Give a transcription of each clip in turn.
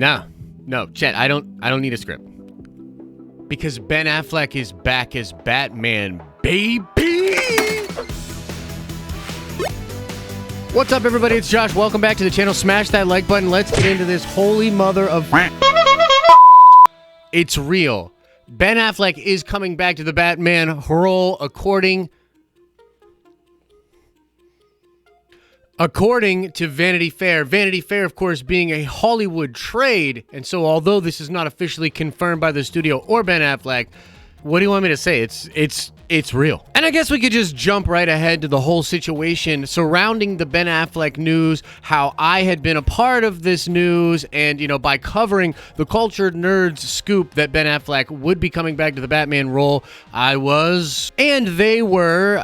No, Chet, I don't need a script. Because Ben Affleck is back as Batman, baby! What's up, everybody? It's Josh. Welcome back to the channel. Smash that like button. Let's get into this holy mother of... It's real. Ben Affleck is coming back to the Batman role according to Vanity Fair. Vanity Fair, of course, being a Hollywood trade. And so although this is not officially confirmed by the studio or Ben Affleck, what do you want me to say? It's real. And I guess we could just jump right ahead to the whole situation surrounding the Ben Affleck news, how I had been a part of this news, and, you know, by covering the cultured nerds scoop that Ben Affleck would be coming back to the Batman role, I was, and they were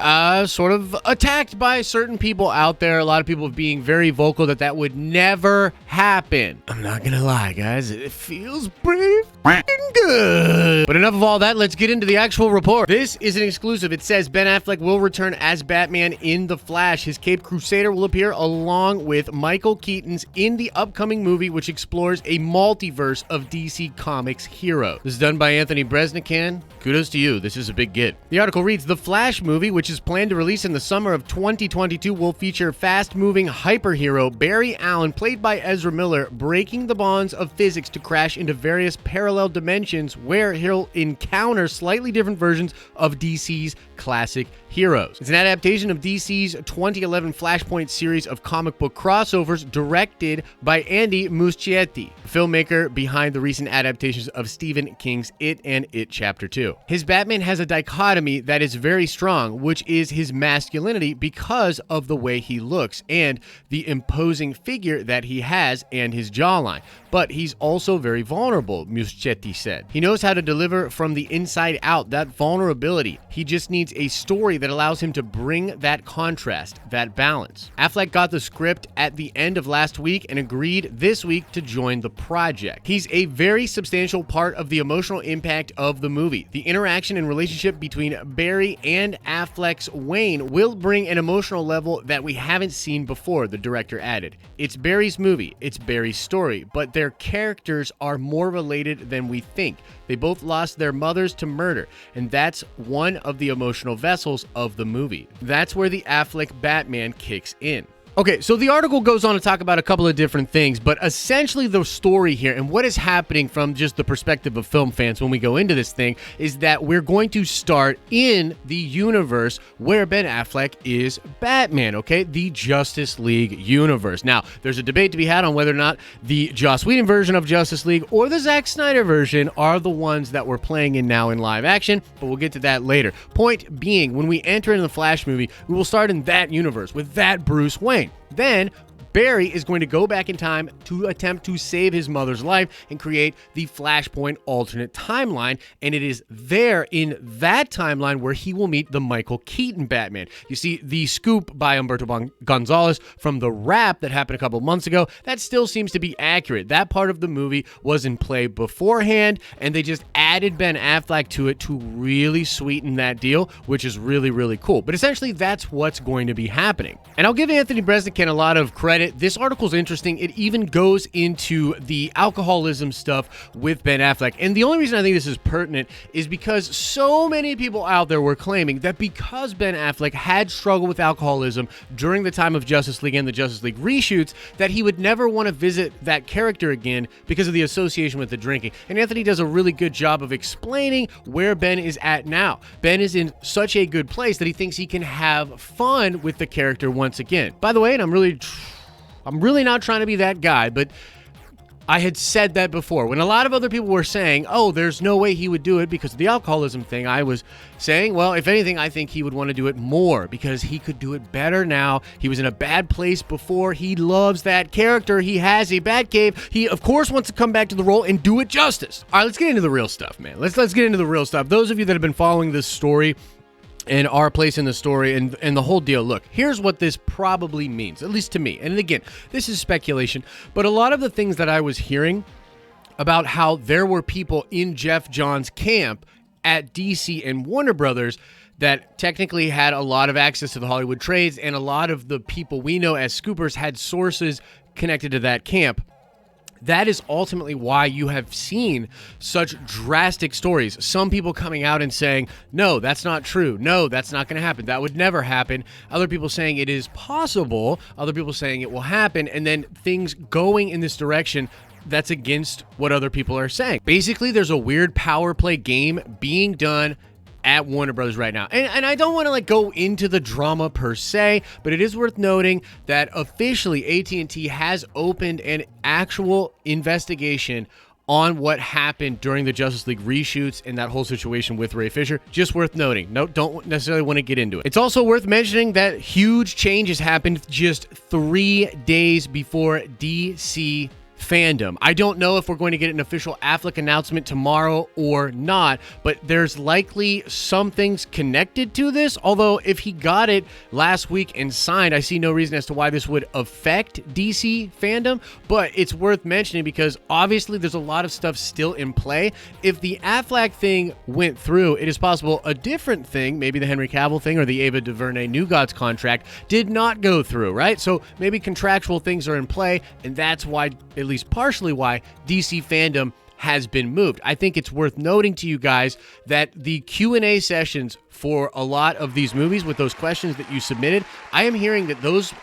sort of attacked by certain people out there, a lot of people being very vocal that that would never happen. I'm not gonna lie, guys, it feels pretty f***ing good. But enough of all that, let's get into the actual report. This is an exclusive. It says Ben Affleck will return as Batman in The Flash. His Caped Crusader will appear along with Michael Keaton's in the upcoming movie, which explores a multiverse of DC Comics heroes. This is done by Anthony Breznican. Kudos to you. This is a big get. The article reads, The Flash movie, which is planned to release in the summer of 2022, will feature fast-moving hyperhero Barry Allen, played by Ezra Miller, breaking the bonds of physics to crash into various parallel dimensions where he'll encounter slightly different versions of DC's classic heroes. It's an adaptation of DC's 2011 Flashpoint series of comic book crossovers directed by Andy Muschietti, the filmmaker behind the recent adaptations of Stephen King's It and It Chapter 2. His Batman has a dichotomy that is very strong, which is his masculinity because of the way he looks and the imposing figure that he has and his jawline. But he's also very vulnerable, Muschietti said. He knows how to deliver from the inside out, that vulnerability. He just needs a story that allows him to bring that contrast, that balance. Affleck got the script at the end of last week and agreed this week to join the project. He's a very substantial part of the emotional impact of the movie. The interaction and relationship between Barry and Affleck's Wayne will bring an emotional level that we haven't seen before, the director added. It's Barry's movie, it's Barry's story, but their characters are more related than we think. They both lost their mothers to murder, and that's one of the emotional vessels of the movie. That's where the Affleck Batman kicks in. Okay, so the article goes on to talk about a couple of different things, but essentially the story here and what is happening from just the perspective of film fans when we go into this thing is that we're going to start in the universe where Ben Affleck is Batman, okay? The Justice League universe. Now, there's a debate to be had on whether or not the Joss Whedon version of Justice League or the Zack Snyder version are the ones that we're playing in now in live action, but we'll get to that later. Point being, when we enter into the Flash movie, we will start in that universe with that Bruce Wayne. Then Barry is going to go back in time to attempt to save his mother's life and create the Flashpoint alternate timeline, and it is there in that timeline where he will meet the Michael Keaton Batman. You see, the scoop by Humberto Gonzalez from the Wrap that happened a couple months ago, that still seems to be accurate. That part of the movie was in play beforehand, and they just added Ben Affleck to it to really sweeten that deal, which is really, really cool. But essentially, that's what's going to be happening. And I'll give Anthony Breznican a lot of credit. This article's interesting. It even goes into the alcoholism stuff with Ben Affleck. And the only reason I think this is pertinent is because so many people out there were claiming that because Ben Affleck had struggled with alcoholism during the time of Justice League and the Justice League reshoots, that he would never want to visit that character again because of the association with the drinking. And Anthony does a really good job of explaining where Ben is at now. Ben is in such a good place that he thinks he can have fun with the character once again. By the way, and I'm really not trying to be that guy, but I had said that before. When a lot of other people were saying, oh, there's no way he would do it because of the alcoholism thing, I was saying, well, if anything, I think he would want to do it more because he could do it better now. He was in a bad place before. He loves that character. He has a Batcave. He, of course, wants to come back to the role and do it justice. All right, let's get into the real stuff, man. Let's get into the real stuff. Those of you that have been following this story and our place in the story and the whole deal. Look, here's what this probably means, at least to me. And again, this is speculation, but a lot of the things that I was hearing about how there were people in Jeff Johns' camp at DC and Warner Brothers that technically had a lot of access to the Hollywood trades, and a lot of the people we know as scoopers had sources connected to that camp. That is ultimately why you have seen such drastic stories. Some people coming out and saying, no, that's not true. No, that's not going to happen. That would never happen. Other people saying it is possible. Other people saying it will happen. And then things going in this direction that's against what other people are saying. Basically, there's a weird power play game being done at Warner Brothers right now. And I don't want to go into the drama per se, but it is worth noting that officially AT&T has opened an actual investigation on what happened during the Justice League reshoots and that whole situation with Ray Fisher. Just worth noting. No, don't necessarily want to get into it. It's also worth mentioning that huge changes happened just 3 days before DC Fandom. I don't know if we're going to get an official Affleck announcement tomorrow or not, but there's likely some things connected to this. Although if he got it last week and signed, I see no reason as to why this would affect DC Fandom, but it's worth mentioning because obviously there's a lot of stuff still in play. If the Affleck thing went through, it is possible a different thing, maybe the Henry Cavill thing or the Ava DuVernay New Gods contract did not go through, right? So maybe contractual things are in play, and that's why, at least partially why, DC Fandom has been moved. I think it's worth noting to you guys that the Q&A sessions for a lot of these movies with those questions that you submitted, I am hearing that those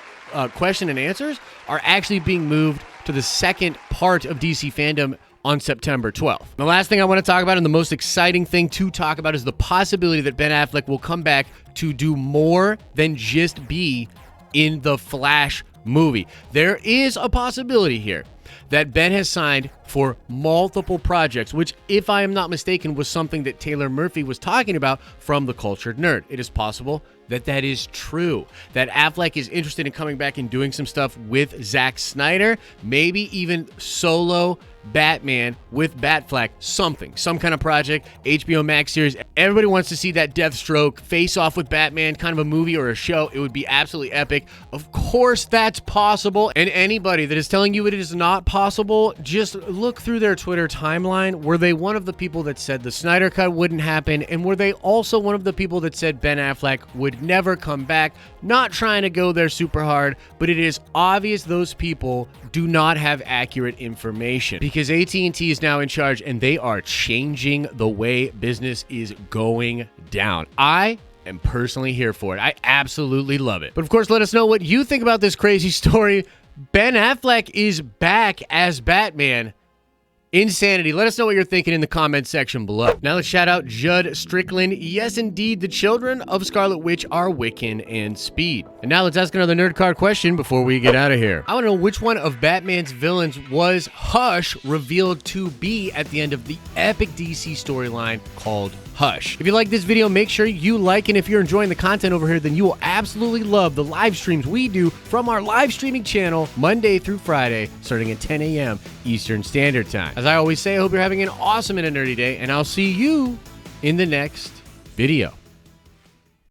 question and answers are actually being moved to the second part of DC Fandom on September 12th. The last thing I want to talk about, and the most exciting thing to talk about, is the possibility that Ben Affleck will come back to do more than just be in the Flash movie. There is a possibility here that Ben has signed for multiple projects, which, if I am not mistaken, was something that Taylor Murphy was talking about from The Cultured Nerd. It is possible that that is true, that Affleck is interested in coming back and doing some stuff with Zack Snyder, maybe even solo Batman with Batfleck, some kind of project, HBO Max series. Everybody wants to see that Deathstroke face off with Batman, kind of a movie or a show. It would be absolutely epic. Of course that's possible, and anybody that is telling you it is not possible, just look through their Twitter timeline. Were they one of the people that said the Snyder Cut wouldn't happen, and were they also one of the people that said Ben Affleck would never come back? Not trying to go there super hard, but it is obvious those people do not have accurate information, because AT&T is now in charge and they are changing the way business is going down. I am personally here for it. I absolutely love it. But of course, let us know what you think about this crazy story. Ben Affleck is back as Batman. Insanity. Let us know what you're thinking in the comment section below. Now let's shout out Judd Strickland. Yes, indeed, the children of Scarlet Witch are Wiccan and Speed. And now let's ask another nerd card question before we get out of here. I want to know which one of Batman's villains was Hush revealed to be at the end of the epic DC storyline called Hush. If you like this video, make sure you like, and if you're enjoying the content over here, then you will absolutely love the live streams we do from our live streaming channel Monday through Friday, starting at 10 a.m. Eastern Standard Time. As I always say, I hope you're having an awesome and a nerdy day, and I'll see you in the next video.